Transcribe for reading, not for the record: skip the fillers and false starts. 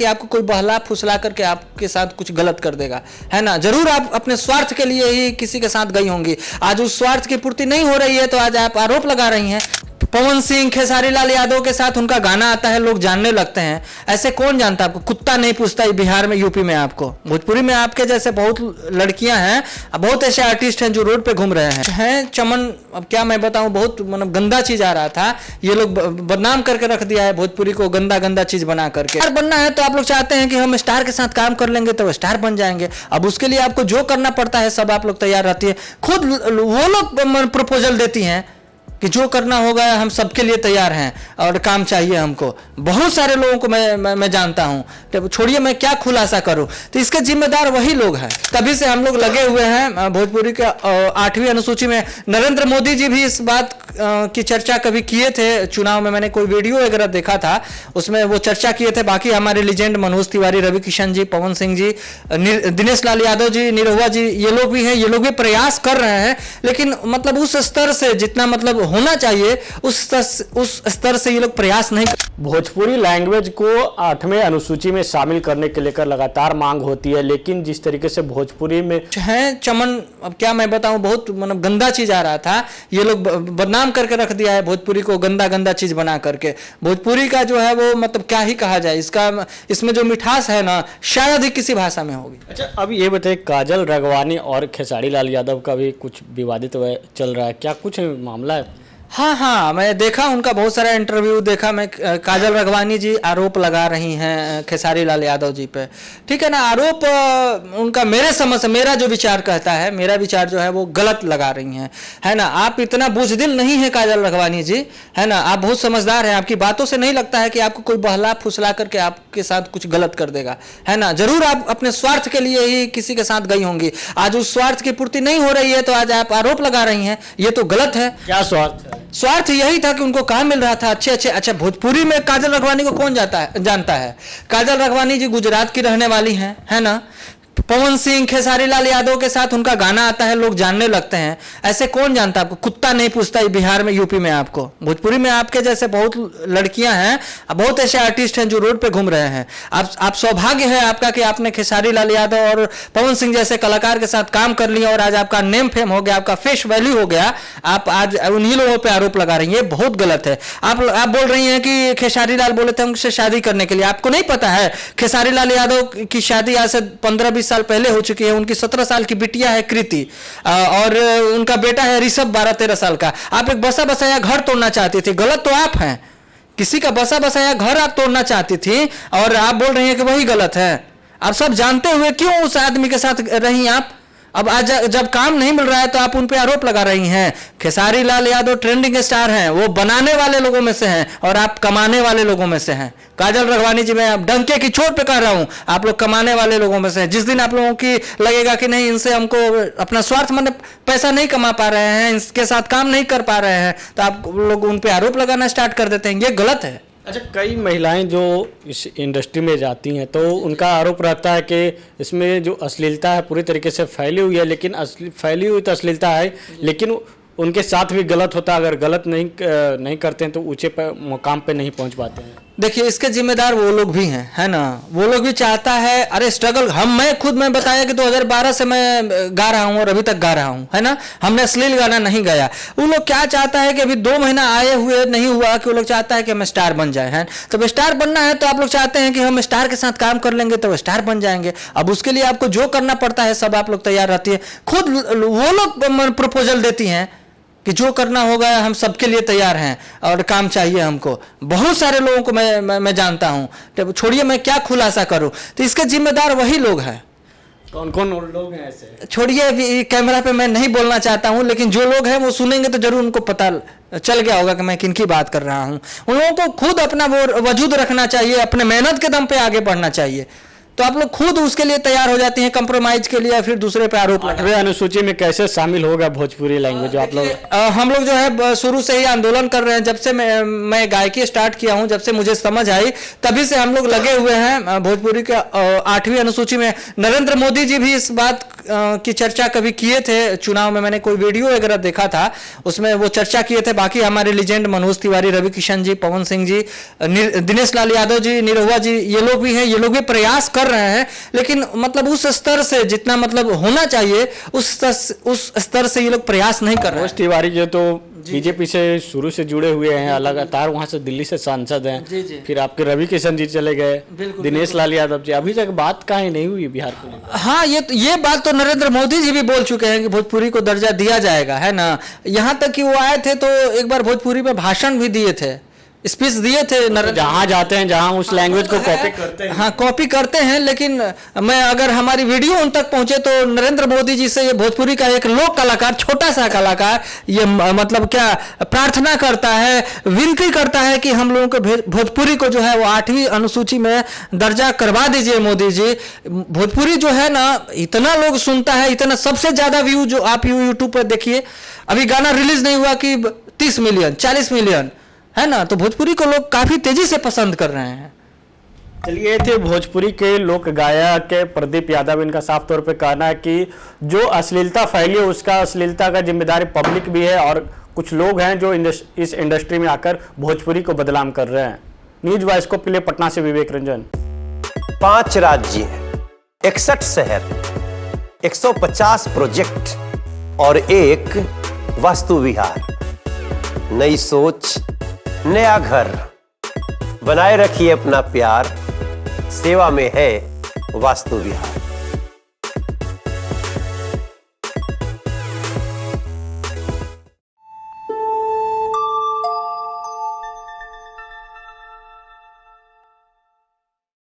कि आपको कोई बहला फुसला करके आपके साथ कुछ गलत कर देगा, है ना। जरूर आप अपने स्वार्थ के लिए ही किसी के साथ गई होंगी, आज उस स्वार्थ की पूर्ति नहीं हो रही है तो आज आप आरोप लगा रही हैं। पवन सिंह, खेसारी लाल यादव के साथ उनका गाना आता है, लोग जानने लगते हैं। ऐसे कौन जानता आपको, कुत्ता नहीं पूछता बिहार में, यूपी में। आपको भोजपुरी में आपके जैसे बहुत लड़कियां हैं, बहुत ऐसे आर्टिस्ट हैं जो रोड पे घूम रहे हैं चमन। अब क्या मैं बताऊं, बहुत मतलब गंदा चीज आ रहा था, ये लोग बदनाम करके रख दिया है भोजपुरी को, गंदा गंदा चीज बना करके। स्टार बनना है तो आप लोग चाहते हैं कि हम स्टार के साथ काम कर लेंगे तो स्टार बन जाएंगे। अब उसके लिए आपको जो करना पड़ता है सब आप लोग तैयार रहती है, खुद वो लोग प्रपोजल देती हैं कि जो करना होगा हम सबके लिए तैयार हैं और काम चाहिए हमको। बहुत सारे लोगों को मैं जानता हूं, तो छोड़िए मैं क्या खुलासा करूं, तो इसके जिम्मेदार वही लोग हैं। तभी से हम लोग लगे हुए हैं भोजपुरी के 8वीं अनुसूची में। नरेंद्र मोदी जी भी इस बात की चर्चा कभी किए थे चुनाव में, मैंने कोई वीडियो वगैरह देखा था, उसमें वो चर्चा किए थे। बाकी हमारे लीजेंड मनोज तिवारी, रवि किशन जी, पवन सिंह जी, दिनेश लाल यादव जी, निरहुआ जी, ये लोग भी हैं, ये लोग भी प्रयास कर रहे हैं, लेकिन मतलब उस स्तर से जितना मतलब होना चाहिए उस स्तर से ये लोग प्रयास नहीं। भोजपुरी लैंग्वेज को 8वें अनुसूची में शामिल करने के लेकर लगातार मांग होती है, लेकिन जिस तरीके से भोजपुरी में है चमन, अब क्या मैं बताऊं, बहुत मतलब गंदा चीज आ रहा था, ये लोग बदनाम करके रख दिया है भोजपुरी को, गंदा गंदा चीज बना करके। भोजपुरी का जो है वो मतलब क्या ही कहा जाए, इसमें जो मिठास है ना शायद ही किसी भाषा में होगी। अच्छा, अब ये बताइए, काजल राघवानी और खेसारी लाल यादव का भी कुछ विवादित चल रहा है, क्या कुछ मामला है? हाँ, मैं देखा उनका बहुत सारा इंटरव्यू देखा मैं। काजल राघवानी जी आरोप लगा रही हैं खेसारी लाल यादव जी पे, ठीक है ना। आरोप उनका मेरे समझ से, मेरा जो विचार कहता है, मेरा विचार जो है वो गलत लगा रही हैं, है ना। आप इतना बुजदिल नहीं है काजल राघवानी जी, है ना, आप बहुत समझदार हैं। आपकी बातों से नहीं लगता है कि आपको कोई बहला फुसला करके आपके साथ कुछ गलत कर देगा, है ना। जरूर आप अपने स्वार्थ के लिए ही किसी के साथ गई होंगी, आज उस स्वार्थ की पूर्ति नहीं हो रही है तो आज आप आरोप लगा रही हैं, ये तो गलत है। क्या स्वार्थ है? स्वार्थ यही था कि उनको काम मिल रहा था अच्छे। अच्छा, भोजपुरी में काजल राघवानी को कौन जानता है? काजल राघवानी जी गुजरात की रहने वाली हैं, है ना। पवन सिंह, खेसारी लाल यादव के साथ उनका गाना आता है, लोग जानने लगते हैं। ऐसे कौन जानता आपको, कुत्ता नहीं पूछता बिहार में, यूपी में। आपको भोजपुरी में आपके जैसे बहुत लड़कियां हैं, बहुत ऐसे आर्टिस्ट हैं जो रोड पे घूम रहे हैं। आप सौभाग्य है आपका कि आपने खेसारी लाल यादव और पवन सिंह जैसे कलाकार के साथ काम कर लिया और आज आपका नेम फेम हो गया, आपका फेस वैल्यू हो गया। आप आज उन्हीं लोगों पर आरोप लगा रही हैं, ये बहुत गलत है। आप बोल रही हैं कि खेसारी लाल बोले थे उनसे शादी करने के लिए, आपको नहीं पता है खेसारी लाल यादव की शादी आज से 15-20 साल पहले हो चुकी है। उनकी 17 साल की बिटिया है कृति, और उनका बेटा है ऋषभ 12-13 साल का। आप एक बसा बसाया घर तोड़ना चाहती थी, गलत तो आप हैं। किसी का बसा बसाया घर आप तोड़ना चाहती थी और आप बोल रही हैं कि वही गलत है। आप सब जानते हुए क्यों उस आदमी के साथ रही आप? अब आज जब काम नहीं मिल रहा है तो आप उन पे आरोप लगा रही हैं। खेसारी लाल यादव ट्रेंडिंग स्टार हैं, वो बनाने वाले लोगों में से हैं और आप कमाने वाले लोगों में से हैं। काजल राघवानी जी, मैं डंके की चोट पे कह रहा हूं, आप लोग कमाने वाले लोगों में से हैं। जिस दिन आप लोगों की लगेगा कि नहीं इनसे हमको अपना स्वार्थ मतलब पैसा नहीं कमा पा रहे हैं, इसके साथ काम नहीं कर पा रहे हैं, तो आप लोग उन पे आरोप लगाना स्टार्ट कर देते हैं, ये गलत है। अच्छा, कई महिलाएं जो इस इंडस्ट्री में जाती हैं तो उनका आरोप रहता है कि इसमें जो अश्लीलता है पूरी तरीके से फैली हुई है, लेकिन फैली हुई तो अश्लीलता है, लेकिन उनके साथ भी गलत होता है। अगर गलत नहीं करते हैं तो ऊंचे मुकाम पे नहीं पहुंच पाते हैं। देखिए, इसके जिम्मेदार वो लोग भी हैं, है ना। वो लोग भी चाहता है, अरे स्ट्रगल मैं बताया कि 2012 से मैं गा रहा हूँ और अभी तक गा रहा हूँ, है ना। हमने अश्लील गाना नहीं गाया। वो लोग क्या चाहता है कि अभी 2 महीना आए हुए नहीं हुआ कि वो लोग चाहता है कि हम स्टार बन जाए, हैं। तो स्टार बनना है तो आप लोग चाहते हैं कि हम स्टार के साथ काम कर लेंगे तो स्टार बन जाएंगे। अब उसके लिए आपको जो करना पड़ता है सब आप लोग तैयार रहती है, खुद वो लोग प्रपोजल देती हैं कि जो करना होगा हम सबके लिए तैयार हैं और काम चाहिए हमको। बहुत सारे लोगों को मैं जानता हूं, तो छोड़िए मैं क्या खुलासा करूं, तो इसके जिम्मेदार वही लोग हैं। कौन कौन लोग हैं ऐसे? छोड़िए, कैमरा पे मैं नहीं बोलना चाहता हूं, लेकिन जो लोग हैं वो सुनेंगे तो जरूर उनको पता चल गया होगा कि मैं किनकी बात कर रहा हूं। उन लोगों को खुद अपना वो वजूद रखना चाहिए, अपने मेहनत के दम पे आगे बढ़ना चाहिए। तो आप लोग खुद उसके लिए तैयार हो जाते हैं कंप्रोमाइज के लिए, या फिर दूसरे पे आरोप। 8वें अनुसूची में कैसे शामिल होगा भोजपुरी लैंग्वेज? आप लोग हम लोग जो है शुरू से ही आंदोलन कर रहे हैं। जब से मैं गायकी स्टार्ट किया हूं, जब से मुझे समझ आई तभी से हम लोग लगे हुए हैं भोजपुरी के 8वीं अनुसूची में। नरेंद्र मोदी जी भी इस बात की चर्चा कभी किए थे चुनाव में, मैंने कोई वीडियो वगैरह देखा था, उसमें वो चर्चा किए थे। बाकी हमारे लीजेंड मनोज तिवारी, रवि किशन जी, पवन सिंह जी, दिनेश लाल यादव जी, निरहुआ जी, ये लोग भी हैं, ये लोग भी प्रयास कर रहे हैं, लेकिन मतलब उस स्तर से जितना मतलब होना चाहिए उस स्तर से ये लोग प्रयास नहीं कर रहे हैं। मनोज तिवारी जो तो बीजेपी से शुरू से जुड़े हुए हैं, लगातार वहां से दिल्ली से सांसद हैं। जी। फिर आपके रवि किशन जी चले गए, दिनेश लाल यादव जी, अभी तक बात काहे नहीं हुई बिहार को लेकर? हाँ, ये बात तो नरेंद्र मोदी जी भी बोल चुके हैं कि भोजपुरी को दर्जा दिया जाएगा, है ना। यहाँ तक कि वो आए थे तो एक बार भोजपुरी में भाषण भी दिए थे, स्पीच दिए थे नरेंद्र। जहाँ जाते हैं, जहाँ उस लैंग्वेज को कॉपी करते हैं। हाँ, कॉपी करते हैं, लेकिन मैं अगर हमारी वीडियो उन तक पहुंचे तो नरेंद्र मोदी जी से ये भोजपुरी का एक लोक कलाकार, छोटा सा कलाकार, ये मतलब क्या प्रार्थना करता है, विनती करता है कि हम लोगों को भोजपुरी को जो है वो 8वीं अनुसूची में दर्जा करवा दीजिए मोदी जी। भोजपुरी जो है ना इतना लोग सुनता है, इतना सबसे ज्यादा व्यू जो आप यूट्यूब पर देखिए, अभी गाना रिलीज नहीं हुआ कि 30 मिलियन 40 मिलियन, है ना। तो भोजपुरी को लोग काफी तेजी से पसंद कर रहे हैं। चलिए, ये थे भोजपुरी के लोक गायक प्रदीप यादव। इनका साफ तौर पे कहना है कि जो अश्लीलता फैली है उसका अश्लीलता का जिम्मेदारी पब्लिक भी है, और कुछ लोग हैं जो इस इंडस्ट्री में आकर भोजपुरी को बदनाम कर रहे हैं। न्यूज वाइस्कोप के लिए पटना से विवेक रंजन। 5 राज्य, 61 शहर, 150 प्रोजेक्ट और एक वास्तु विहार। नई सोच, नया घर। बनाए रखिए अपना प्यार, सेवा में है वास्तु विहार।